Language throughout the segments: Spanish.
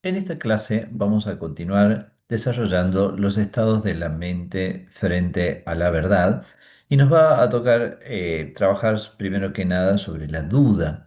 En esta clase vamos a continuar desarrollando los estados de la mente frente a la verdad y nos va a tocar trabajar primero que nada sobre la duda.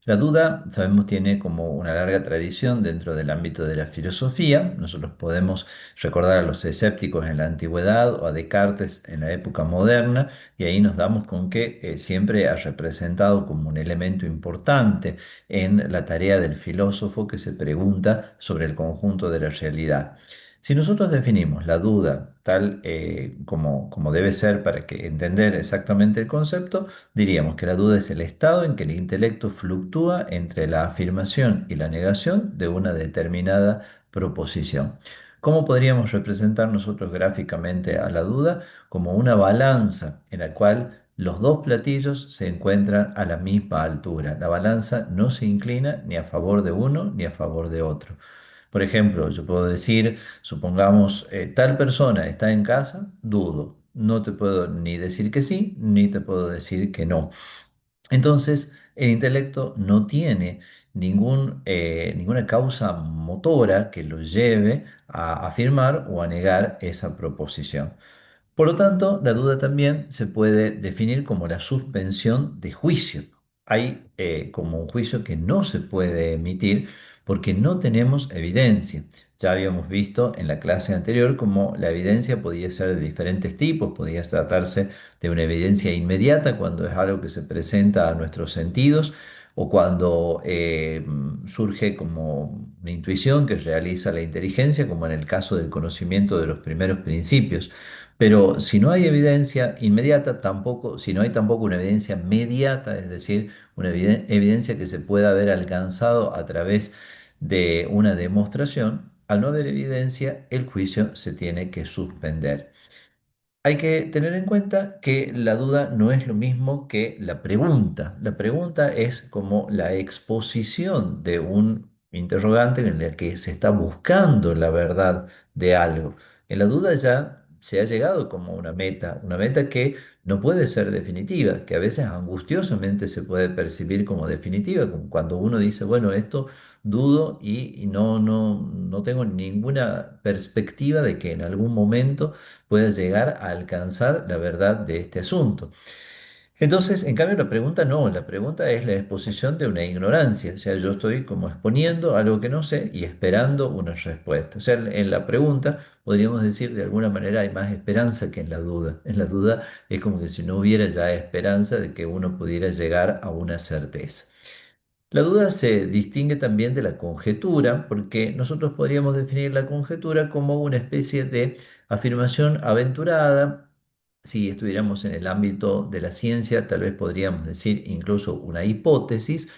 La duda, sabemos, tiene como una larga tradición dentro del ámbito de la filosofía. Nosotros podemos recordar a los escépticos en la antigüedad o a Descartes en la época moderna y ahí nos damos con que siempre ha representado como un elemento importante en la tarea del filósofo que se pregunta sobre el conjunto de la realidad. Si nosotros definimos la duda tal como debe ser para que entender exactamente el concepto, diríamos que la duda es el estado en que el intelecto fluctúa entre la afirmación y la negación de una determinada proposición. ¿Cómo podríamos representar nosotros gráficamente a la duda? Como una balanza en la cual los dos platillos se encuentran a la misma altura. La balanza no se inclina ni a favor de uno ni a favor de otro. Por ejemplo, yo puedo decir, supongamos, tal persona está en casa, dudo. No te puedo ni decir que sí, ni te puedo decir que no. Entonces, el intelecto no tiene ninguna causa motora que lo lleve a afirmar o a negar esa proposición. Por lo tanto, la duda también se puede definir como la suspensión de juicio. Hay como un juicio que no se puede emitir porque no tenemos evidencia. Ya habíamos visto en la clase anterior cómo la evidencia podía ser de diferentes tipos, podía tratarse de una evidencia inmediata cuando es algo que se presenta a nuestros sentidos o cuando surge como una intuición que realiza la inteligencia, como en el caso del conocimiento de los primeros principios. Pero si no hay evidencia inmediata, tampoco, si no hay tampoco una evidencia mediata, es decir, una evidencia que se pueda haber alcanzado a través de una demostración, al no haber evidencia, el juicio se tiene que suspender. Hay que tener en cuenta que la duda no es lo mismo que la pregunta. La pregunta es como la exposición de un interrogante en el que se está buscando la verdad de algo. En la duda ya se ha llegado como una meta que no puede ser definitiva, que a veces angustiosamente se puede percibir como definitiva, como cuando uno dice, bueno, esto dudo y no tengo ninguna perspectiva de que en algún momento puedas llegar a alcanzar la verdad de este asunto. Entonces, en cambio, la pregunta no, la pregunta es la exposición de una ignorancia, o sea, yo estoy como exponiendo algo que no sé y esperando una respuesta. O sea, en la pregunta podríamos decir de alguna manera hay más esperanza que en la duda. En la duda es como que si no hubiera ya esperanza de que uno pudiera llegar a una certeza. La duda se distingue también de la conjetura, porque nosotros podríamos definir la conjetura como una especie de afirmación aventurada. Si estuviéramos en el ámbito de la ciencia, tal vez podríamos decir incluso una hipótesis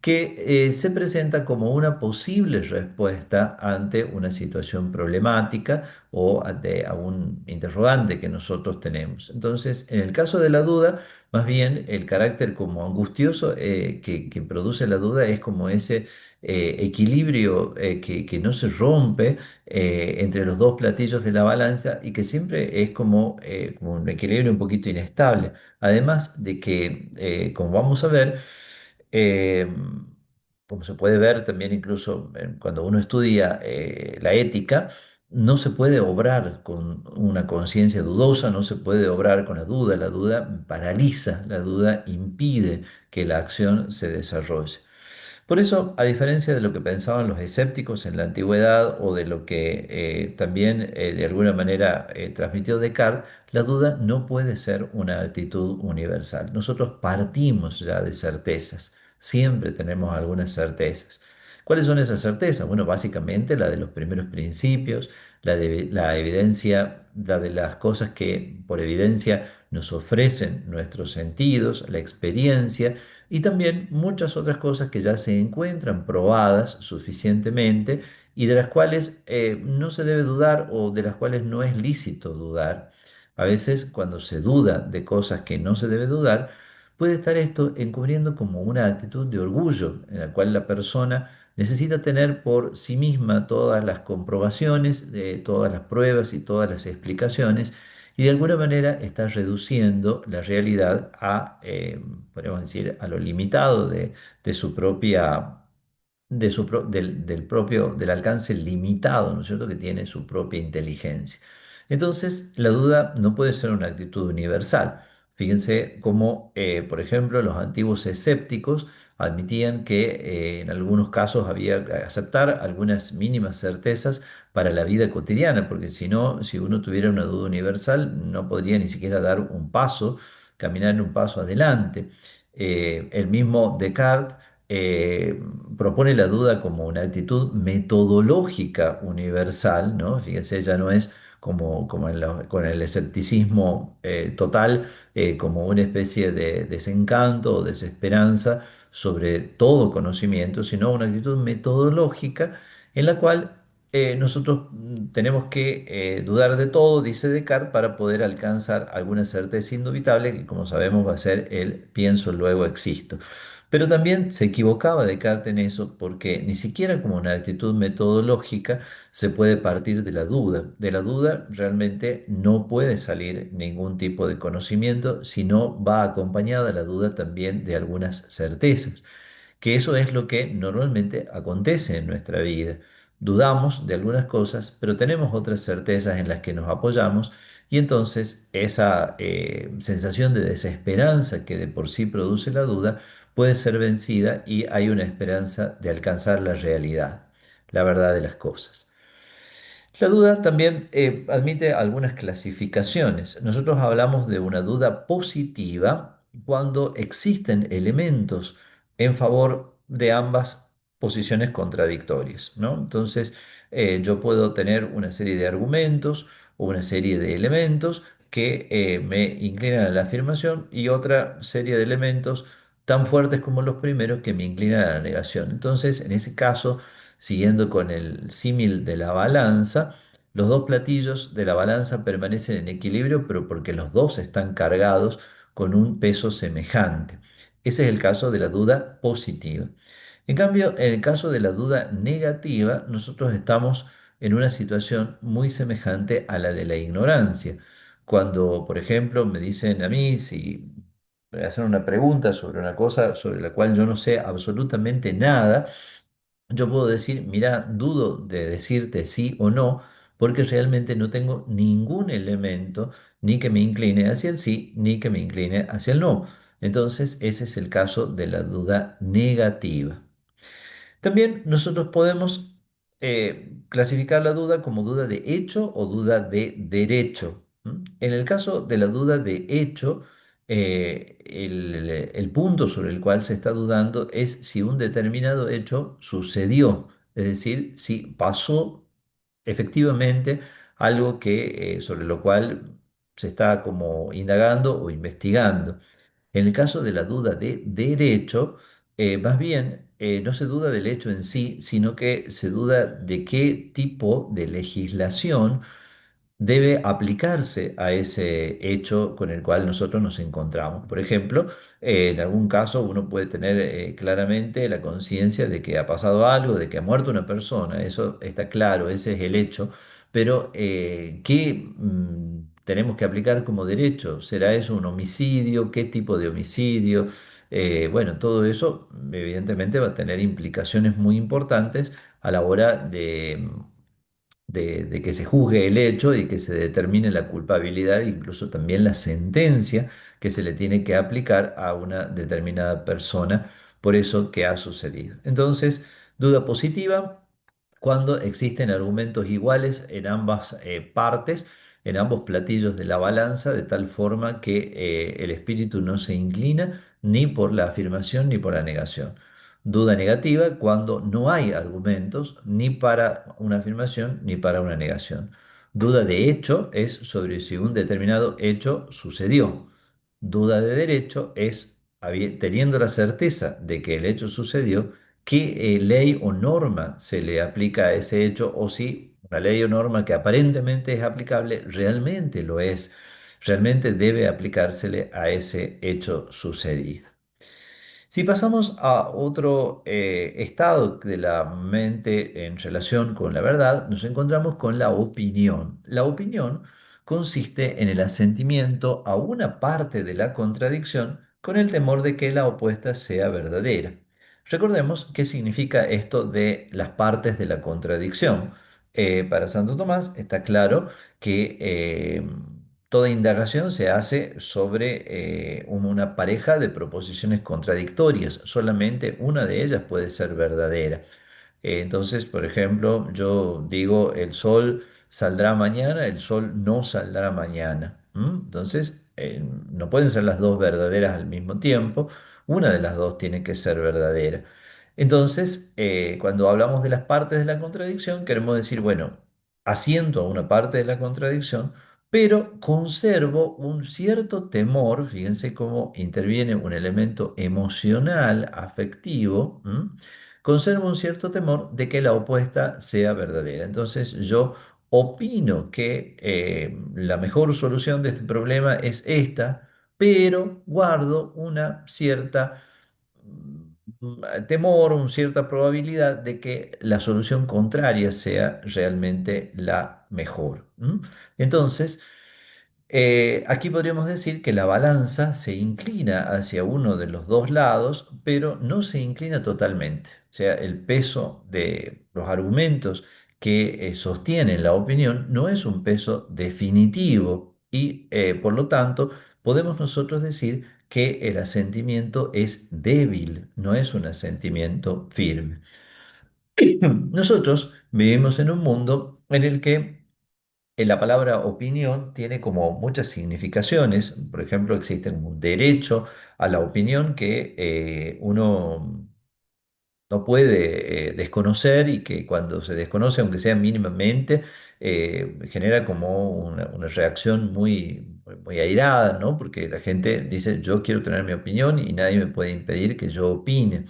que se presenta como una posible respuesta ante una situación problemática o ante a un interrogante que nosotros tenemos. Entonces, en el caso de la duda, más bien el carácter como angustioso que produce la duda es como ese equilibrio que no se rompe entre los dos platillos de la balanza y que siempre es como un equilibrio un poquito inestable. Además de que, como vamos a ver, eh, como se puede ver también incluso cuando uno estudia la ética, no se puede obrar con una conciencia dudosa, no se puede obrar con la duda paraliza, la duda impide que la acción se desarrolle. Por eso, a diferencia de lo que pensaban los escépticos en la antigüedad o de lo que también de alguna manera transmitió Descartes, la duda no puede ser una actitud universal. Nosotros partimos ya de certezas, siempre tenemos algunas certezas. ¿Cuáles son esas certezas? Bueno, básicamente la de los primeros principios, la de la evidencia, la de las cosas que por evidencia nos ofrecen nuestros sentidos, la experiencia y también muchas otras cosas que ya se encuentran probadas suficientemente y de las cuales no se debe dudar o de las cuales no es lícito dudar. A veces cuando se duda de cosas que no se debe dudar, puede estar esto encubriendo como una actitud de orgullo en la cual la persona necesita tener por sí misma todas las comprobaciones, todas las pruebas y todas las explicaciones y de alguna manera está reduciendo la realidad a, podríamos decir, a lo limitado de su propia del alcance limitado, ¿no es cierto?, que tiene su propia inteligencia. Entonces, la duda no puede ser una actitud universal. Fíjense cómo, por ejemplo, los antiguos escépticos admitían que en algunos casos había que aceptar algunas mínimas certezas para la vida cotidiana, porque si no, si uno tuviera una duda universal, no podría ni siquiera dar un paso, caminar un paso adelante. El mismo Descartes eh, propone la duda como una actitud metodológica universal, ¿no? Fíjense, ya no es como con el escepticismo total, como una especie de desencanto o desesperanza sobre todo conocimiento, sino una actitud metodológica en la cual nosotros tenemos que dudar de todo, dice Descartes, para poder alcanzar alguna certeza indubitable, que como sabemos va a ser el pienso, luego existo. Pero también se equivocaba Descartes en eso porque ni siquiera como una actitud metodológica se puede partir de la duda. De la duda realmente no puede salir ningún tipo de conocimiento, sino va acompañada la duda también de algunas certezas, que eso es lo que normalmente acontece en nuestra vida. Dudamos de algunas cosas, pero tenemos otras certezas en las que nos apoyamos y entonces esa sensación de desesperanza que de por sí produce la duda puede ser vencida y hay una esperanza de alcanzar la realidad, la verdad de las cosas. La duda también admite algunas clasificaciones. Nosotros hablamos de una duda positiva cuando existen elementos en favor de ambas posiciones contradictorias, ¿no? Entonces, yo puedo tener una serie de argumentos o una serie de elementos que me inclinan a la afirmación y otra serie de elementos tan fuertes como los primeros que me inclinan a la negación. Entonces, en ese caso, siguiendo con el símil de la balanza, los dos platillos de la balanza permanecen en equilibrio, pero porque los dos están cargados con un peso semejante. Ese es el caso de la duda positiva. En cambio, en el caso de la duda negativa, nosotros estamos en una situación muy semejante a la de la ignorancia. Cuando, por ejemplo, me dicen a mí si me hacen una pregunta sobre una cosa sobre la cual yo no sé absolutamente nada, yo puedo decir, mira, dudo de decirte sí o no, porque realmente no tengo ningún elemento ni que me incline hacia el sí, ni que me incline hacia el no. Entonces, ese es el caso de la duda negativa. También nosotros podemos clasificar la duda como duda de hecho o duda de derecho. ¿M? En el caso de la duda de hecho, el punto sobre el cual se está dudando es si un determinado hecho sucedió, es decir, si pasó efectivamente algo sobre lo cual se está como indagando o investigando. En el caso de la duda de derecho, más bien no se duda del hecho en sí, sino que se duda de qué tipo de legislación debe aplicarse a ese hecho con el cual nosotros nos encontramos. Por ejemplo, en algún caso uno puede tener claramente la conciencia de que ha pasado algo, de que ha muerto una persona, eso está claro, ese es el hecho, pero ¿qué tenemos que aplicar como derecho? ¿Será eso un homicidio? ¿Qué tipo de homicidio? Bueno, todo eso evidentemente va a tener implicaciones muy importantes a la hora de que se juzgue el hecho y que se determine la culpabilidad, e incluso también la sentencia que se le tiene que aplicar a una determinada persona por eso que ha sucedido. Entonces, duda positiva cuando existen argumentos iguales en ambas partes, en ambos platillos de la balanza, de tal forma que el espíritu no se inclina ni por la afirmación ni por la negación. Duda negativa cuando no hay argumentos ni para una afirmación ni para una negación. Duda de hecho es sobre si un determinado hecho sucedió. Duda de derecho es teniendo la certeza de que el hecho sucedió, qué ley o norma se le aplica a ese hecho o si una ley o norma que aparentemente es aplicable realmente lo es, realmente debe aplicársele a ese hecho sucedido. Si pasamos a otro estado de la mente en relación con la verdad, nos encontramos con la opinión. La opinión consiste en el asentimiento a una parte de la contradicción con el temor de que la opuesta sea verdadera. Recordemos qué significa esto de las partes de la contradicción. Para Santo Tomás está claro que toda indagación se hace sobre una pareja de proposiciones contradictorias. Solamente una de ellas puede ser verdadera. Entonces, por ejemplo, yo digo, el sol saldrá mañana, el sol no saldrá mañana. ¿M? Entonces, no pueden ser las dos verdaderas al mismo tiempo, una de las dos tiene que ser verdadera. Entonces, cuando hablamos de las partes de la contradicción, queremos decir, bueno, asiento a una parte de la contradicción, pero conservo un cierto temor, fíjense cómo interviene un elemento emocional, afectivo, ¿m? Conservo un cierto temor de que la opuesta sea verdadera. Entonces yo opino que la mejor solución de este problema es esta, pero guardo una cierta temor, una cierta probabilidad de que la solución contraria sea realmente la mejor. ¿M? Entonces, aquí podríamos decir que la balanza se inclina hacia uno de los dos lados, pero no se inclina totalmente. O sea, el peso de los argumentos que sostienen la opinión no es un peso definitivo y, por lo tanto, podemos nosotros decir que el asentimiento es débil, no es un asentimiento firme. Nosotros vivimos en un mundo en el que la palabra opinión tiene como muchas significaciones. Por ejemplo, existe un derecho a la opinión que uno no puede desconocer y que cuando se desconoce, aunque sea mínimamente, genera como una reacción muy airada, ¿no? Porque la gente dice, yo quiero tener mi opinión y nadie me puede impedir que yo opine.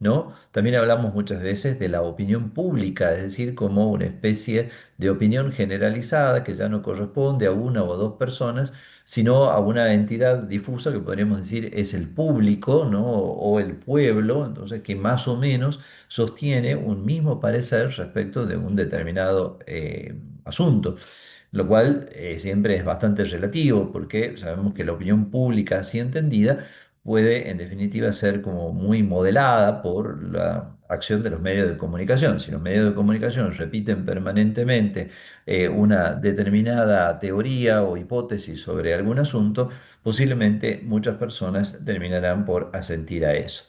¿No? También hablamos muchas veces de la opinión pública, es decir, como una especie de opinión generalizada que ya no corresponde a una o a dos personas, sino a una entidad difusa que podríamos decir es el público, ¿no? O el pueblo, entonces que más o menos sostiene un mismo parecer respecto de un determinado asunto. Lo cual siempre es bastante relativo porque sabemos que la opinión pública así entendida puede en definitiva ser como muy modelada por la acción de los medios de comunicación. Si los medios de comunicación repiten permanentemente una determinada teoría o hipótesis sobre algún asunto, posiblemente muchas personas terminarán por asentir a eso.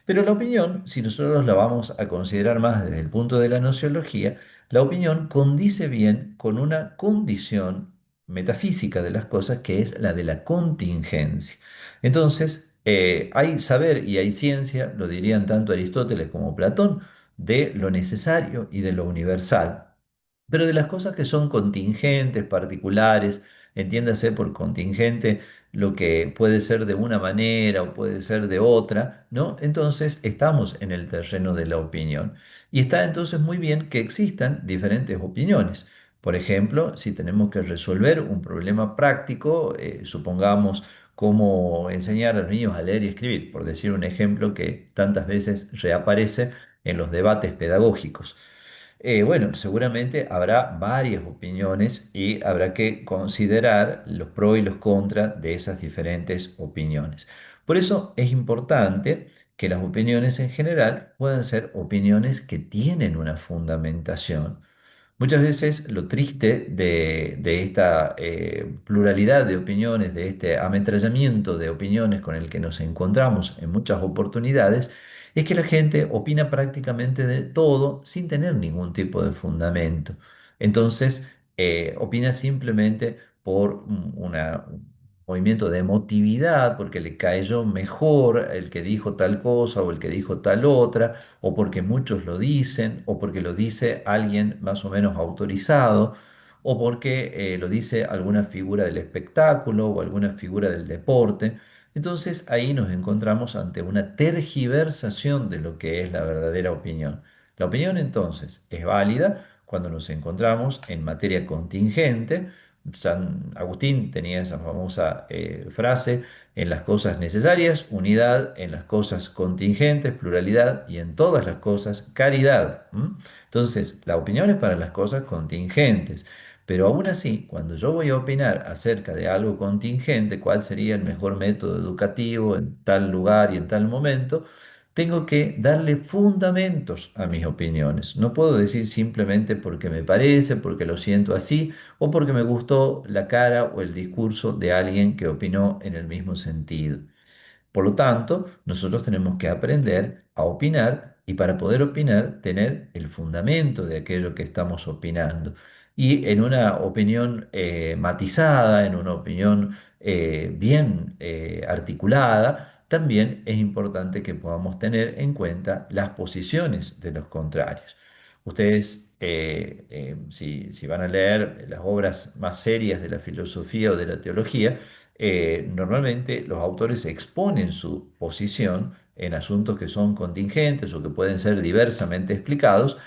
Pero la opinión, si nosotros la vamos a considerar más desde el punto de la nociología, la opinión condice bien con una condición metafísica de las cosas que es la de la contingencia. Entonces, hay saber y hay ciencia, lo dirían tanto Aristóteles como Platón, de lo necesario y de lo universal. Pero de las cosas que son contingentes, particulares, entiéndase por contingente lo que puede ser de una manera o puede ser de otra, ¿no? Entonces estamos en el terreno de la opinión. Y está entonces muy bien que existan diferentes opiniones. Por ejemplo, si tenemos que resolver un problema práctico, supongamos cómo enseñar a los niños a leer y escribir, por decir un ejemplo que tantas veces reaparece en los debates pedagógicos. Bueno, seguramente habrá varias opiniones y habrá que considerar los pros y los contras de esas diferentes opiniones. Por eso es importante que las opiniones en general puedan ser opiniones que tienen una fundamentación. Muchas veces lo triste de esta pluralidad de opiniones, de este ametrallamiento de opiniones con el que nos encontramos en muchas oportunidades, es que la gente opina prácticamente de todo sin tener ningún tipo de fundamento. Entonces, opina simplemente por un movimiento de emotividad, porque le cayó mejor el que dijo tal cosa o el que dijo tal otra, o porque muchos lo dicen, o porque lo dice alguien más o menos autorizado, o porque lo dice alguna figura del espectáculo o alguna figura del deporte. Entonces ahí nos encontramos ante una tergiversación de lo que es la verdadera opinión. La opinión entonces es válida cuando nos encontramos en materia contingente. San Agustín tenía esa famosa frase, en las cosas necesarias, unidad, en las cosas contingentes, pluralidad, y en todas las cosas, caridad. ¿M? Entonces, la opinión es para las cosas contingentes. Pero aún así, cuando yo voy a opinar acerca de algo contingente, cuál sería el mejor método educativo en tal lugar y en tal momento, tengo que darle fundamentos a mis opiniones. No puedo decir simplemente porque me parece, porque lo siento así, o porque me gustó la cara o el discurso de alguien que opinó en el mismo sentido. Por lo tanto, nosotros tenemos que aprender a opinar y para poder opinar, tener el fundamento de aquello que estamos opinando. Y en una opinión matizada, en una opinión bien articulada, también es importante que podamos tener en cuenta las posiciones de los contrarios. Ustedes, si van a leer las obras más serias de la filosofía o de la teología, normalmente los autores exponen su posición en asuntos que son contingentes o que pueden ser diversamente explicados,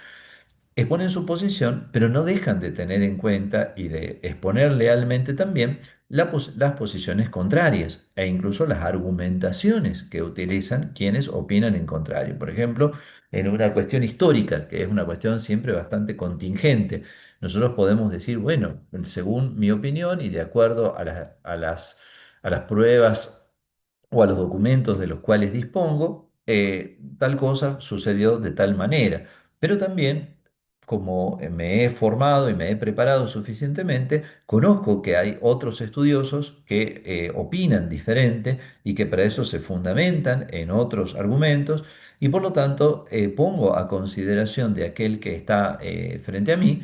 exponen su posición, pero no dejan de tener en cuenta y de exponer lealmente también las posiciones contrarias e incluso las argumentaciones que utilizan quienes opinan en contrario. Por ejemplo, en una cuestión histórica, que es una cuestión siempre bastante contingente, nosotros podemos decir, bueno, según mi opinión y de acuerdo a las pruebas o a los documentos de los cuales dispongo, tal cosa sucedió de tal manera. Pero también, como me he formado y me he preparado suficientemente, conozco que hay otros estudiosos que opinan diferente y que para eso se fundamentan en otros argumentos y por lo tanto pongo a consideración de aquel que está frente a mí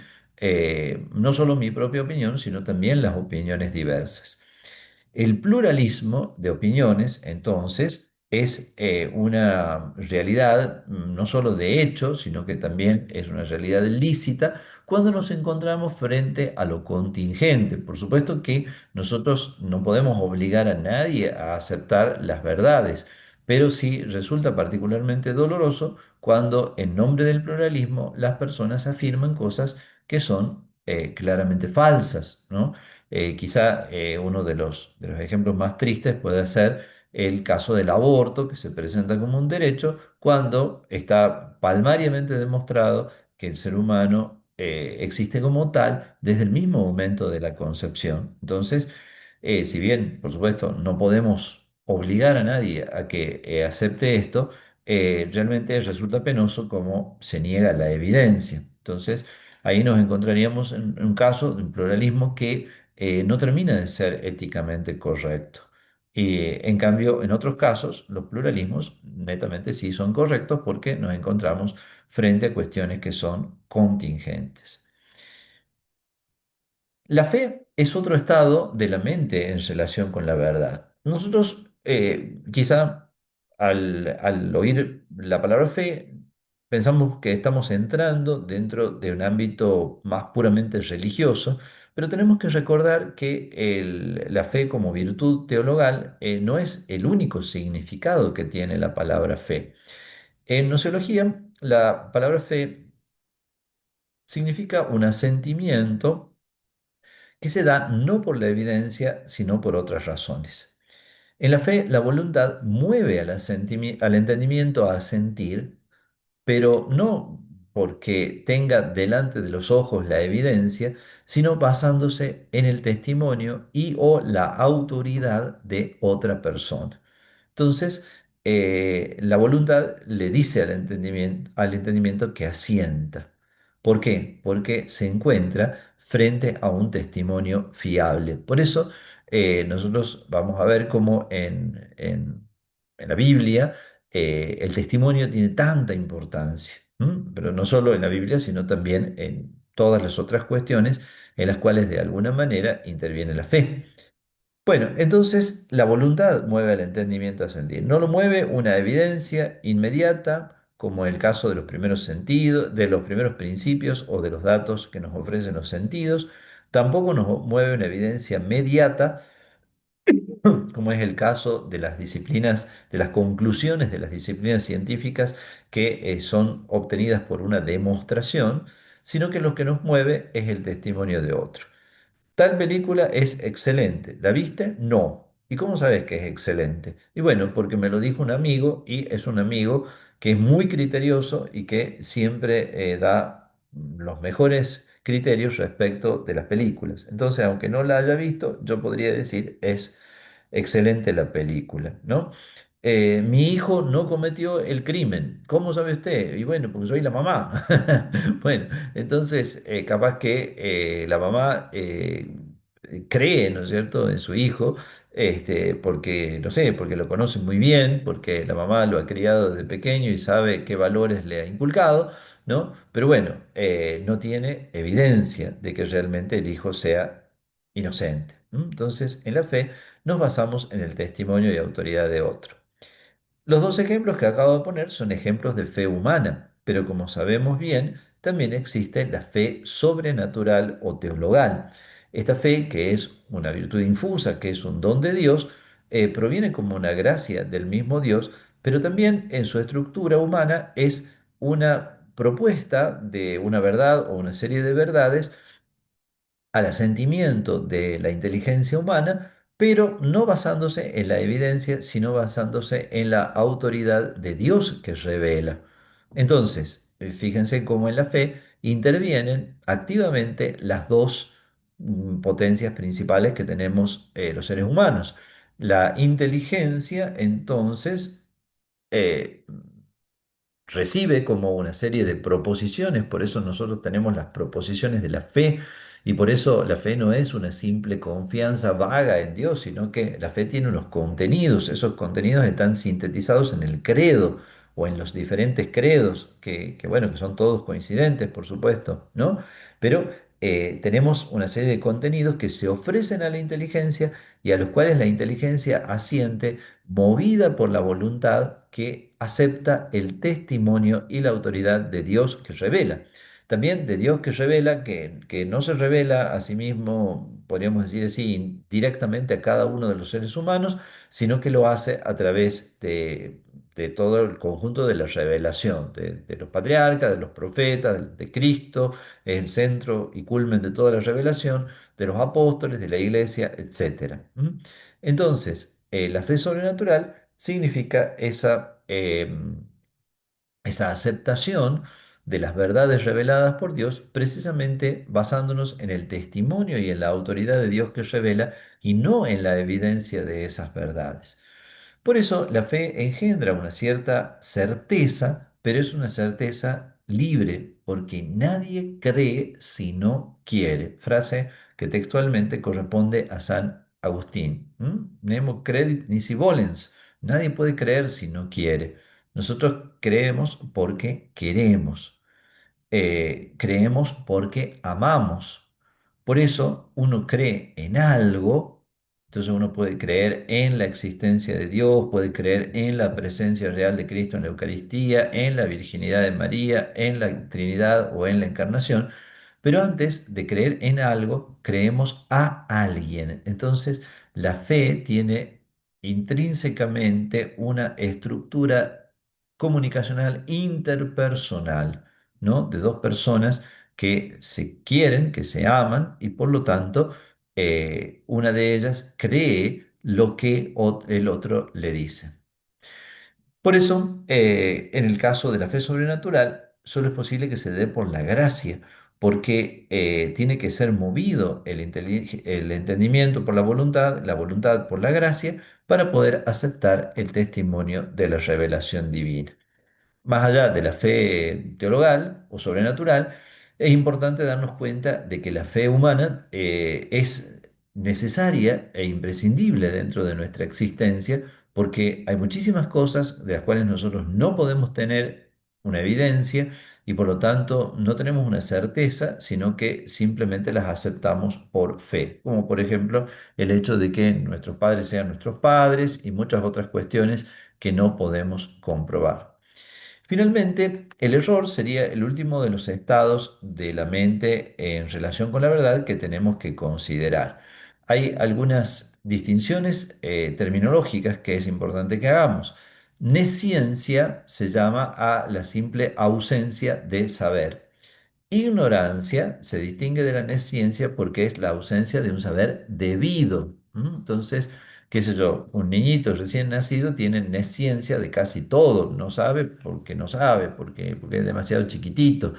no solo mi propia opinión, sino también las opiniones diversas. El pluralismo de opiniones, entonces, es una realidad no solo de hecho, sino que también es una realidad lícita cuando nos encontramos frente a lo contingente. Por supuesto que nosotros no podemos obligar a nadie a aceptar las verdades, pero sí resulta particularmente doloroso cuando en nombre del pluralismo las personas afirman cosas que son claramente falsas, ¿no? Quizá uno de los ejemplos más tristes puede ser el caso del aborto, que se presenta como un derecho cuando está palmariamente demostrado que el ser humano existe como tal desde el mismo momento de la concepción. Entonces, si bien, por supuesto, no podemos obligar a nadie a que acepte esto, realmente resulta penoso como se niega la evidencia. Entonces, ahí nos encontraríamos en un caso de un pluralismo que no termina de ser éticamente correcto. Y en cambio, en otros casos, los pluralismos netamente sí son correctos porque nos encontramos frente a cuestiones que son contingentes. La fe es otro estado de la mente en relación con la verdad. Nosotros, quizá al oír la palabra fe, pensamos que estamos entrando dentro de un ámbito más puramente religioso, pero tenemos que recordar que la fe como virtud teologal no es el único significado que tiene la palabra fe. En nociología, la palabra fe significa un asentimiento que se da no por la evidencia, sino por otras razones. En la fe, la voluntad mueve al entendimiento a sentir, pero no porque tenga delante de los ojos la evidencia, sino basándose en el testimonio y o la autoridad de otra persona. Entonces, la voluntad le dice al entendimiento que asienta. ¿Por qué? Porque se encuentra frente a un testimonio fiable. Por eso, nosotros vamos a ver cómo en la Biblia el testimonio tiene tanta importancia. ¿M? Pero no solo en la Biblia, sino también en todas las otras cuestiones en las cuales de alguna manera interviene la fe. Bueno, entonces la voluntad mueve al entendimiento a sentir. No lo mueve una evidencia inmediata, como el caso de los primeros sentidos, de los primeros principios o de los datos que nos ofrecen los sentidos. Tampoco nos mueve una evidencia mediata, como es el caso de las disciplinas, de las conclusiones de las disciplinas científicas que son obtenidas por una demostración, sino que lo que nos mueve es el testimonio de otro. Tal película es excelente. ¿La viste? No. ¿Y cómo sabes que es excelente? Y bueno, porque me lo dijo un amigo y es un amigo que es muy criterioso y que siempre da los mejores criterios respecto de las películas. Entonces, aunque no la haya visto, yo podría decir es excelente la película, ¿no? Mi hijo no cometió el crimen. ¿Cómo sabe usted? Y bueno, porque soy la mamá. Bueno, entonces capaz que la mamá cree, ¿no es cierto?, en su hijo, porque, no sé, porque lo conoce muy bien, porque la mamá lo ha criado desde pequeño y sabe qué valores le ha inculcado, ¿no? Pero bueno, no tiene evidencia de que realmente el hijo sea inocente. ¿M? Entonces, en la fe nos basamos en el testimonio y autoridad de otro. Los dos ejemplos que acabo de poner son ejemplos de fe humana, pero como sabemos bien, también existe la fe sobrenatural o teologal. Esta fe, que es una virtud infusa, que es un don de Dios, proviene como una gracia del mismo Dios, pero también en su estructura humana es una propuesta de una verdad o una serie de verdades al asentimiento de la inteligencia humana, pero no basándose en la evidencia, sino basándose en la autoridad de Dios que revela. Entonces, fíjense cómo en la fe intervienen activamente las dos potencias principales que tenemos los seres humanos. La inteligencia, entonces, eh, recibe como una serie de proposiciones, por eso nosotros tenemos las proposiciones de la fe y por eso la fe no es una simple confianza vaga en Dios, sino que la fe tiene unos contenidos, esos contenidos están sintetizados en el credo o en los diferentes credos, bueno, que son todos coincidentes, por supuesto, ¿no? Pero tenemos una serie de contenidos que se ofrecen a la inteligencia y a los cuales la inteligencia asiente movida por la voluntad que acepta el testimonio y la autoridad de Dios que revela. También de Dios que revela, que no se revela a sí mismo, podríamos decir así, directamente a cada uno de los seres humanos, sino que lo hace a través de todo el conjunto de la revelación, de los patriarcas, de los profetas, de Cristo, es el centro y culmen de toda la revelación, de los apóstoles, de la iglesia, etcétera. ¿Mm? Entonces, la fe sobrenatural significa esa aceptación de las verdades reveladas por Dios, precisamente basándonos en el testimonio y en la autoridad de Dios que revela y no en la evidencia de esas verdades. Por eso la fe engendra una cierta certeza, pero es una certeza libre, porque nadie cree si no quiere. Frase que textualmente corresponde a San Agustín. Nemo credit nisi volens. Nadie puede creer si no quiere. Nosotros creemos porque queremos. Creemos porque amamos. Por eso uno cree en algo, entonces uno puede creer en la existencia de Dios, puede creer en la presencia real de Cristo en la Eucaristía, en la virginidad de María, en la Trinidad o en la Encarnación, pero antes de creer en algo, creemos a alguien. Entonces, la fe tiene intrínsecamente una estructura comunicacional interpersonal, ¿no? De dos personas que se quieren, que se aman y por lo tanto una de ellas cree lo que el otro le dice. Por eso, en el caso de la fe sobrenatural, solo es posible que se dé por la gracia, porque tiene que ser movido el entendimiento por la voluntad por la gracia, para poder aceptar el testimonio de la revelación divina. Más allá de la fe teologal o sobrenatural, es importante darnos cuenta de que la fe humana es necesaria e imprescindible dentro de nuestra existencia, porque hay muchísimas cosas de las cuales nosotros no podemos tener una evidencia y por lo tanto no tenemos una certeza, sino que simplemente las aceptamos por fe, como por ejemplo el hecho de que nuestros padres sean nuestros padres y muchas otras cuestiones que no podemos comprobar. Finalmente, el error sería el último de los estados de la mente en relación con la verdad que tenemos que considerar. Hay algunas distinciones terminológicas que es importante que hagamos. Nesciencia se llama a la simple ausencia de saber. Ignorancia se distingue de la nesciencia porque es la ausencia de un saber debido. Entonces, qué sé yo, un niñito recién nacido tiene nesciencia de casi todo, no sabe porque no sabe, porque es demasiado chiquitito.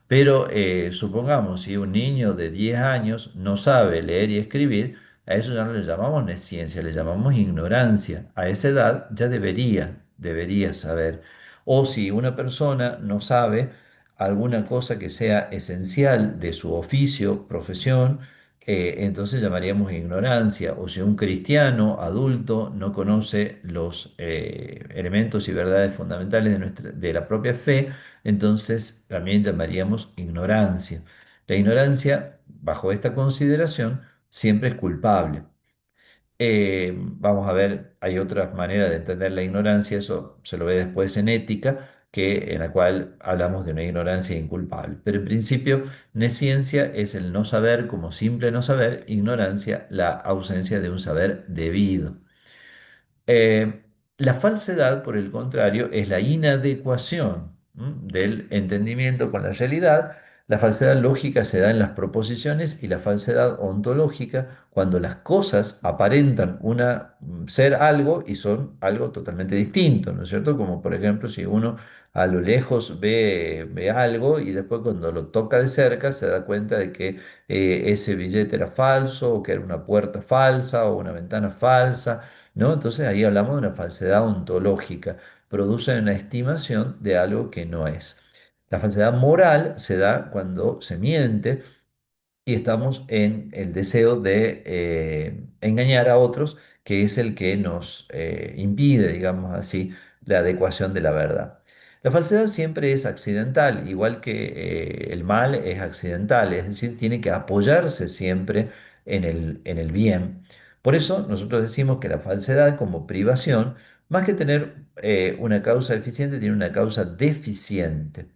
Pero supongamos, si un niño de 10 años no sabe leer y escribir, A eso ya no le llamamos nesciencia, le llamamos ignorancia. A esa edad ya debería saber. O si una persona no sabe alguna cosa que sea esencial de su oficio, profesión, entonces llamaríamos ignorancia. O si un cristiano adulto no conoce los elementos y verdades fundamentales de la propia fe, entonces también llamaríamos ignorancia. La ignorancia, bajo esta consideración, siempre es culpable. Vamos a ver, hay otras maneras de entender la ignorancia, eso se lo ve después en ética, en la cual hablamos de una ignorancia inculpable. Pero en principio, nesciencia es el no saber como simple no saber, ignorancia la ausencia de un saber debido. Eh, la falsedad, por el contrario, es la inadecuación del entendimiento con la realidad. La falsedad lógica se da en las proposiciones y la falsedad ontológica cuando las cosas aparentan ser algo y son algo totalmente distinto, ¿no es cierto? Como por ejemplo si uno a lo lejos ve algo y después cuando lo toca de cerca se da cuenta de que ese billete era falso o que era una puerta falsa o una ventana falsa, ¿no? Entonces ahí hablamos de una falsedad ontológica, produce una estimación de algo que no es. La falsedad moral se da cuando se miente y estamos en el deseo de engañar a otros, que es el que nos impide, digamos así, la adecuación de la verdad. La falsedad siempre es accidental, igual que el mal es accidental, es decir, tiene que apoyarse siempre en el bien. Por eso nosotros decimos que la falsedad como privación, más que tener una causa eficiente, tiene una causa deficiente.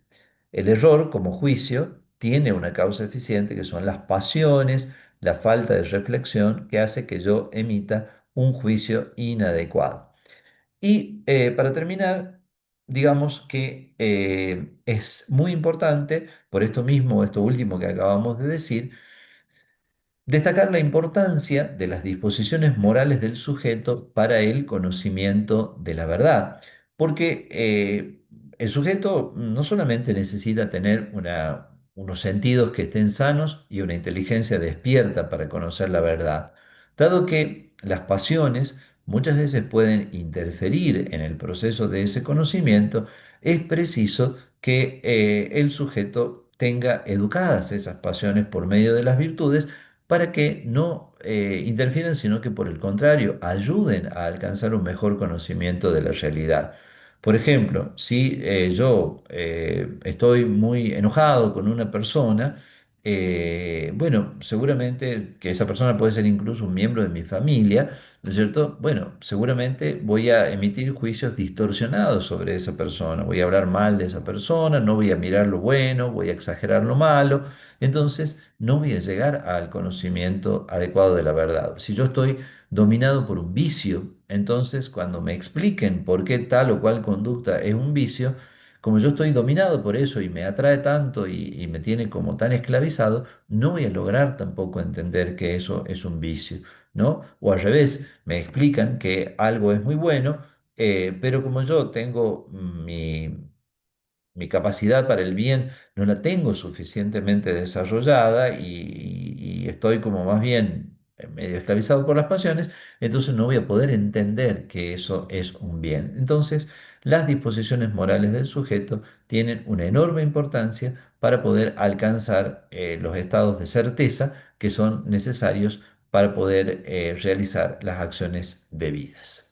El error, como juicio, tiene una causa eficiente que son las pasiones, la falta de reflexión que hace que yo emita un juicio inadecuado. Y para terminar, digamos que es muy importante, por esto mismo, esto último que acabamos de decir, destacar la importancia de las disposiciones morales del sujeto para el conocimiento de la verdad, porque el sujeto no solamente necesita tener unos sentidos que estén sanos y una inteligencia despierta para conocer la verdad, dado que las pasiones muchas veces pueden interferir en el proceso de ese conocimiento, es preciso que el sujeto tenga educadas esas pasiones por medio de las virtudes para que no interfieran, sino que por el contrario, ayuden a alcanzar un mejor conocimiento de la realidad. Por ejemplo, si yo estoy muy enojado con una persona, bueno, seguramente que esa persona puede ser incluso un miembro de mi familia, ¿no es cierto? Bueno, seguramente voy a emitir juicios distorsionados sobre esa persona, voy a hablar mal de esa persona, no voy a mirar lo bueno, voy a exagerar lo malo, entonces no voy a llegar al conocimiento adecuado de la verdad. Si yo estoy dominado por un vicio, entonces cuando me expliquen por qué tal o cual conducta es un vicio, como yo estoy dominado por eso y me atrae tanto y me tiene como tan esclavizado, no voy a lograr tampoco entender que eso es un vicio, ¿no? O al revés, me explican que algo es muy bueno, pero como yo tengo mi capacidad para el bien no la tengo suficientemente desarrollada y estoy como más bien medio esclavizado por las pasiones, entonces no voy a poder entender que eso es un bien. Entonces, las disposiciones morales del sujeto tienen una enorme importancia para poder alcanzar los estados de certeza que son necesarios para poder realizar las acciones debidas.